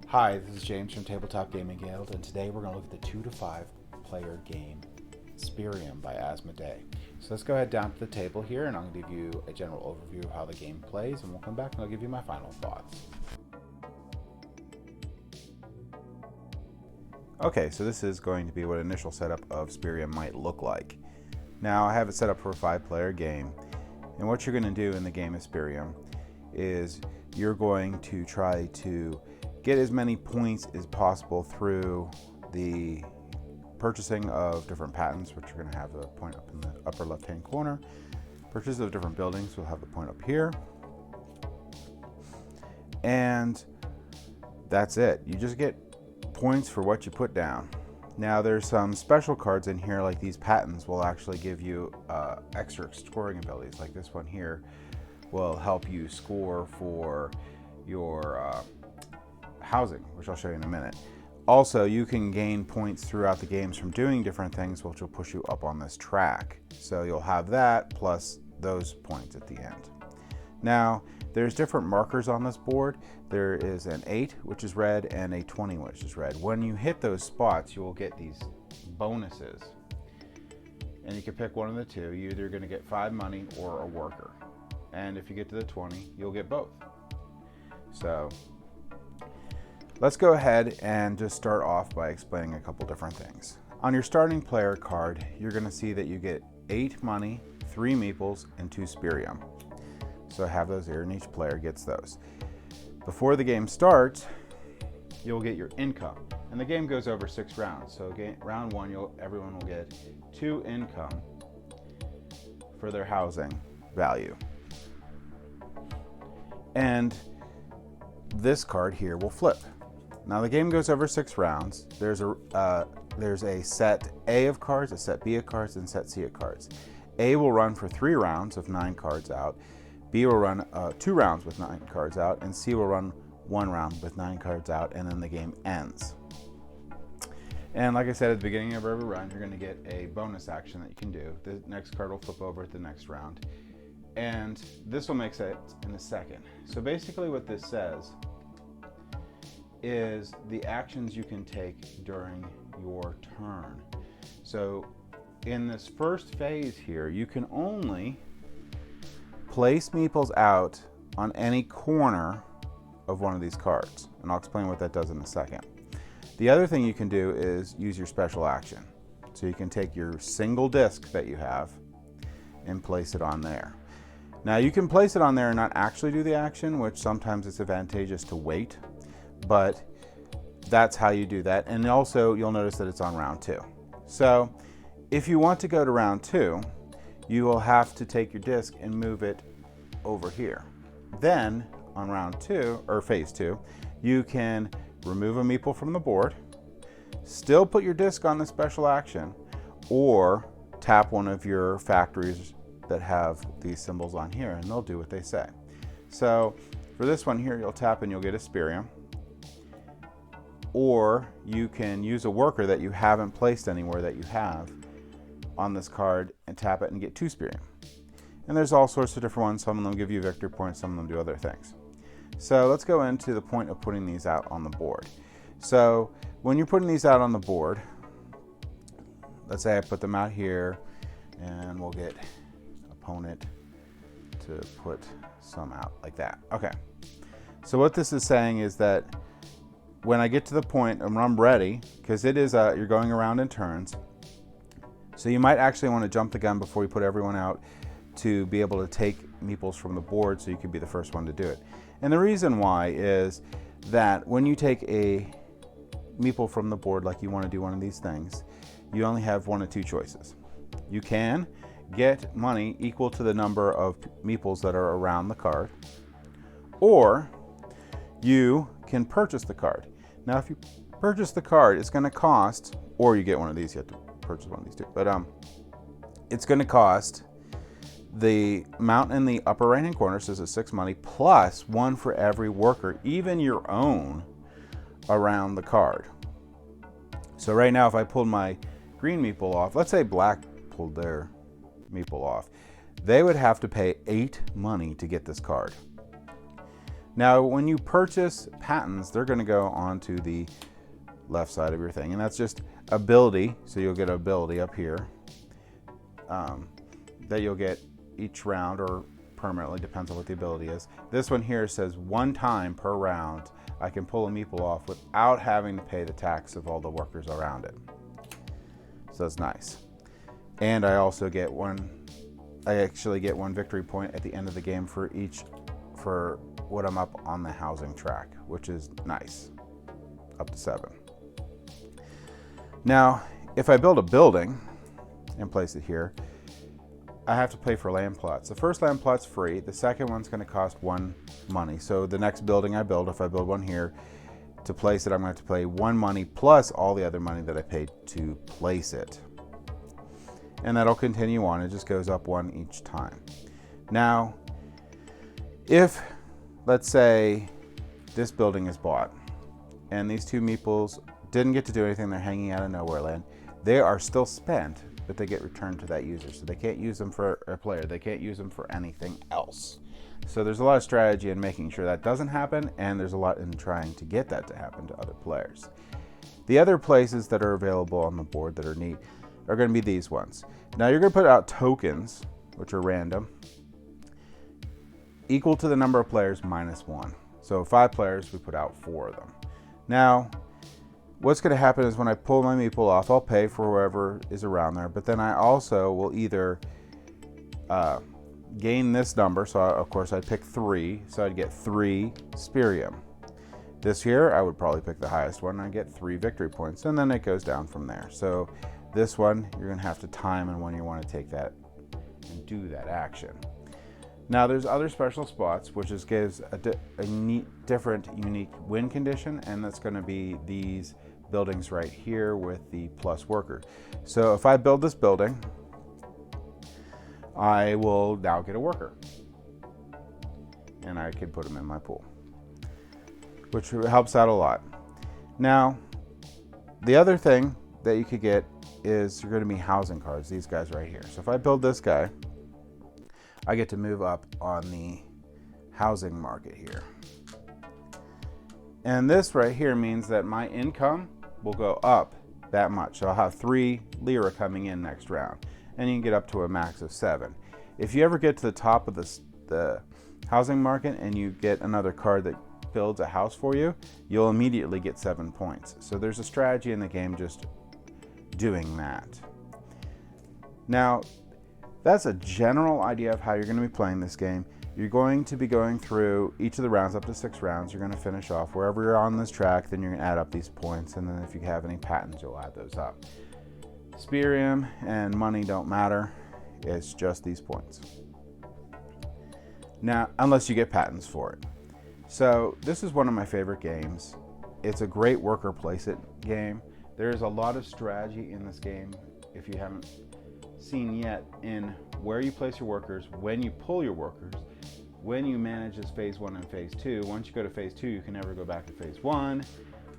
Hi, this is James from Tabletop Gaming Guild, and today we're going to look at the 2 to 5 player game Spyrium by Asmodee. So let's go ahead down to the table here, and I'm going to give you a general overview of how the game plays, and we'll come back and I'll give you my final thoughts. Okay, so this is going to be what initial setup of Spyrium might look like. Now I have it set up for a 5-player game, and what you're going to do in the game of Spyrium is you're going to try to get as many points as possible through the purchasing of different patents, which are going to have a point up in the upper left hand corner. Purchase of different buildings will have the point up here. And that's it. You just get points for what you put down. Now there's some special cards in here, like these patents will actually give you extra scoring abilities. Like this one here will help you score for your housing, which I'll show you in a minute. Also, you can gain points throughout the games from doing different things, which will push you up on this track. So you'll have that plus those points at the end. Now, there's different markers on this board. There is an 8, which is red, and a 20, which is red. When you hit those spots, you will get these bonuses. And you can pick one of the two. You're either going to get 5 money or a worker. And if you get to the 20, you'll get both. So let's go ahead and just start off by explaining a couple different things. On your starting player card, you're going to see that you get 8 money, 3 meeples, and 2 Spyrium. So have those here, and each player gets those. Before the game starts, you'll get your income, and the game goes over 6 rounds. So round 1, everyone will get 2 income for their housing value. And this card here will flip. Now the game goes over 6 rounds. There's a set A of cards, a set B of cards, and set C of cards. A will run for 3 rounds of 9 cards out. B will run 2 rounds with 9 cards out, and C will run 1 round with 9 cards out, and then the game ends. And like I said at the beginning of every round, you're going to get a bonus action that you can do. The next card will flip over at the next round, and this will make sense in a second. So basically what this says is the actions you can take during your turn. So in this first phase here, you can only place meeples out on any corner of one of these cards, and I'll explain what that does in a second. The other thing you can do is use your special action. So you can take your single disc that you have and place it on there. Now you can place it on there and not actually do the action, which sometimes it's advantageous to wait, but that's how you do that. And also you'll notice that it's on round 2. So if you want to go to round 2, you will have to take your disc and move it over here. Then on round 2, or phase 2, you can remove a meeple from the board, still put your disc on the special action, or tap one of your factories that have these symbols on here, and they'll do what they say. So for this one here, you'll tap and you'll get a Spyrium, or you can use a worker that you haven't placed anywhere that you have on this card and tap it and get 2 Spyrium. And there's all sorts of different ones. Some of them give you victory points, some of them do other things. So let's go into the point of putting these out on the board. So when you're putting these out on the board, let's say I put them out here, and we'll get opponent to put some out like that. Okay. So what this is saying is that when I get to the point when I'm ready, because it is you're going around in turns, so you might actually want to jump the gun before you put everyone out to be able to take meeples from the board so you can be the first one to do it. And the reason why is that when you take a meeple from the board, like you want to do one of these things, you only have 1 of 2 choices. You can get money equal to the number of meeples that are around the card, or you can purchase the card. Now if you purchase the card, it's going to cost, or you get one of these, you have to purchase one of these too, but it's going to cost the amount in the upper right hand corner, says it's 6 money, plus 1 for every worker, even your own, around the card. So right now if I pulled my green meeple off, let's say black pulled their meeple off, they would have to pay 8 money to get this card. Now, when you purchase patents, they're going to go onto the left side of your thing, and that's just ability. So you'll get ability up here that you'll get each round or permanently, depends on what the ability is. This one here says 1 time per round I can pull a meeple off without having to pay the tax of all the workers around it. So that's nice. And I also get I actually get 1 victory point at the end of the game for what I'm up on the housing track, which is nice, up to 7. Now, if I build a building and place it here, I have to pay for land plots. The first land plot's free. The second one's going to cost 1 money. So the next building I build, if I build one here, to place it, I'm going to have to pay 1 money plus all the other money that I paid to place it. And that'll continue on. It just goes up 1 each time. Now, if, let's say, this building is bought, and these 2 meeples didn't get to do anything, they're hanging out of nowhere land, they are still spent, but they get returned to that user. So they can't use them for a player. They can't use them for anything else. So there's a lot of strategy in making sure that doesn't happen, and there's a lot in trying to get that to happen to other players. The other places that are available on the board that are neat are going to be these ones. Now you're going to put out tokens, which are random, equal to the number of players minus 1. So 5 players, we put out 4 of them. Now, what's going to happen is when I pull my meeple off, I'll pay for whoever is around there, but then I also will either gain this number. So of course I'd pick 3, so I'd get 3 Spyrium. This here, I would probably pick the highest one, and I get 3 victory points, and then it goes down from there. So this one, you're going to have to time and when you want to take that and do that action. Now there's other special spots, which just gives a neat, different, unique win condition, and that's going to be these buildings right here with the plus worker. So if I build this building, I will now get a worker, and I can put them in my pool, which helps out a lot. Now, the other thing that you could get is you're going to be housing cards, these guys right here. So if I build this guy, I get to move up on the housing market here. And this right here means that my income will go up that much. So I'll have 3 lira coming in next round, and you can get up to a max of 7. If you ever get to the top of the housing market and you get another card that builds a house for you, you'll immediately get 7 points. So there's a strategy in the game just doing that. Now, that's a general idea of how you're going to be playing this game. You're going to be going through each of the rounds, up to 6 rounds. You're going to finish off wherever you're on this track, then you're going to add up these points, and then if you have any patents, you'll add those up. Spyrium and money don't matter. It's just these points. Now, unless you get patents for it. So this is one of my favorite games. It's a great worker place it game. There's a lot of strategy in this game, if you haven't seen yet, in where you place your workers, when you pull your workers, when you manage as phase 1 and phase 2. Once you go to phase 2, you can never go back to phase 1.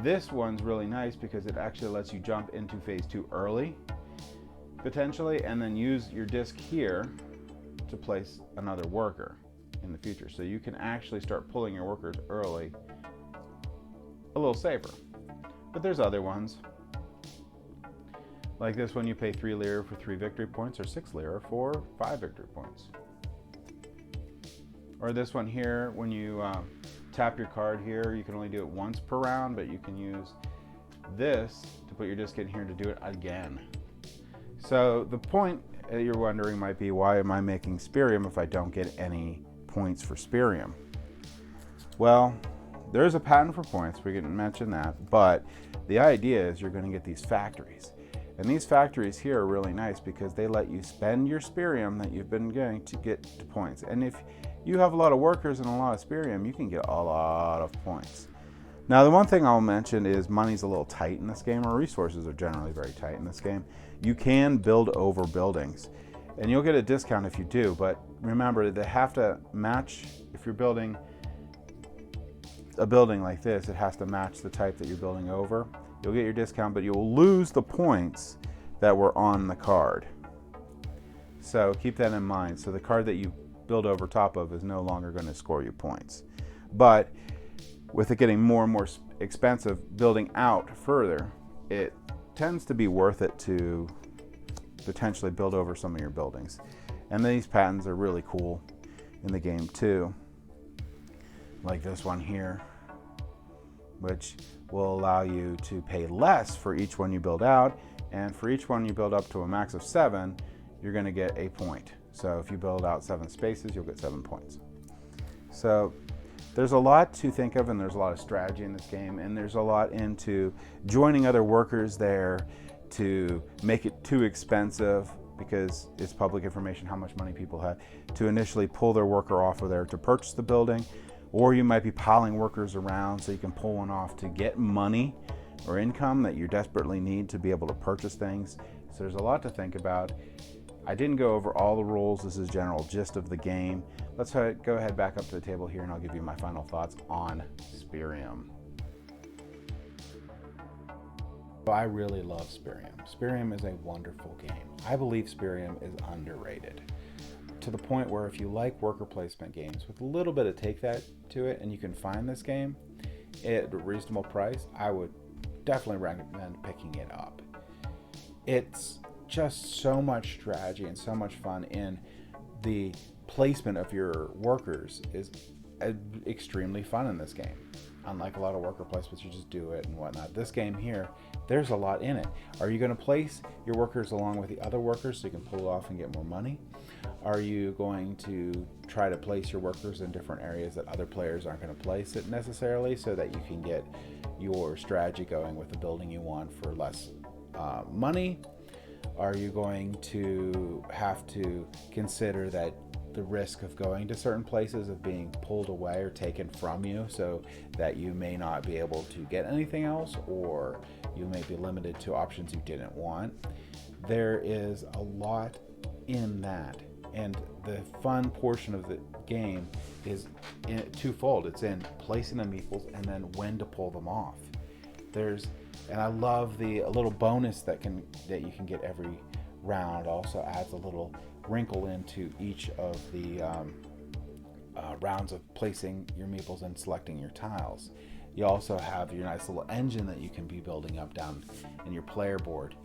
This one's really nice because it actually lets you jump into phase 2 early, potentially, and then use your disc here to place another worker in the future. So you can actually start pulling your workers early, a little safer. But there's other ones. Like this one, you pay 3 lira for 3 victory points, or 6 lira for 5 victory points. Or this one here, when you tap your card here, you can only do it once per round, but you can use this to put your disc in here to do it again. So the point that you're wondering might be, why am I making Spyrium if I don't get any points for Spyrium? Well, there's a patent for points, we can mention that, but the idea is you're going to get these factories. And these factories here are really nice because they let you spend your Spyrium that you've been getting to get to points. And if you have a lot of workers and a lot of Spyrium, you can get a lot of points. Now, the one thing I'll mention is money's a little tight in this game, or resources are generally very tight in this game. You can build over buildings, and you'll get a discount if you do, but remember, they have to match. If you're building a building like this, it has to match the type that you're building over. You'll get your discount, but you'll lose the points that were on the card. So keep that in mind. So the card that you build over top of is no longer going to score you points. But with it getting more and more expensive, building out further, it tends to be worth it to potentially build over some of your buildings. And these patents are really cool in the game too, like this one here, which will allow you to pay less for each one you build out, and for each one you build up to a max of 7, you're going to get a point. So if you build out 7 spaces, you'll get 7 points. So there's a lot to think of, and there's a lot of strategy in this game, and there's a lot into joining other workers there to make it too expensive, because it's public information how much money people have, to initially pull their worker off of there to purchase the building. Or you might be piling workers around so you can pull one off to get money or income that you desperately need to be able to purchase things. So there's a lot to think about. I didn't go over all the rules. This is general gist of the game. Let's go ahead back up to the table here, and I'll give you my final thoughts on Spyrium. I really love Spyrium. Spyrium is a wonderful game. I believe Spyrium is underrated, to the point where if you like worker placement games with a little bit of take that to it, and you can find this game at a reasonable price, I would definitely recommend picking it up. It's just so much strategy and so much fun, in the placement of your workers is extremely fun in this game. Unlike a lot of worker placements, you just do it and whatnot. This game here, there's a lot in it. Are you going to place your workers along with the other workers so you can pull it off and get more money? Are you going to try to place your workers in different areas that other players aren't going to place it necessarily, so that you can get your strategy going with the building you want for less money? Are you going to have to consider that the risk of going to certain places of being pulled away or taken from you, so that you may not be able to get anything else, or you may be limited to options you didn't want? There is a lot in that, and the fun portion of the game is twofold. It's in placing the meeples and then when to pull them off. And I love a little bonus that you can get every round. Also adds a little wrinkle into each of the rounds of placing your meeples and selecting your tiles. You also have your nice little engine that you can be building up down in your player board,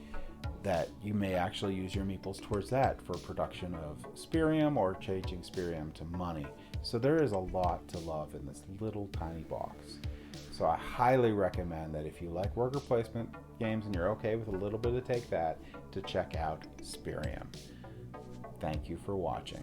that you may actually use your meeples towards that for production of Spyrium or changing Spyrium to money. So there is a lot to love in this little tiny box. So I highly recommend that if you like worker placement games and you're okay with a little bit of take that, to check out Spyrium. Thank you for watching.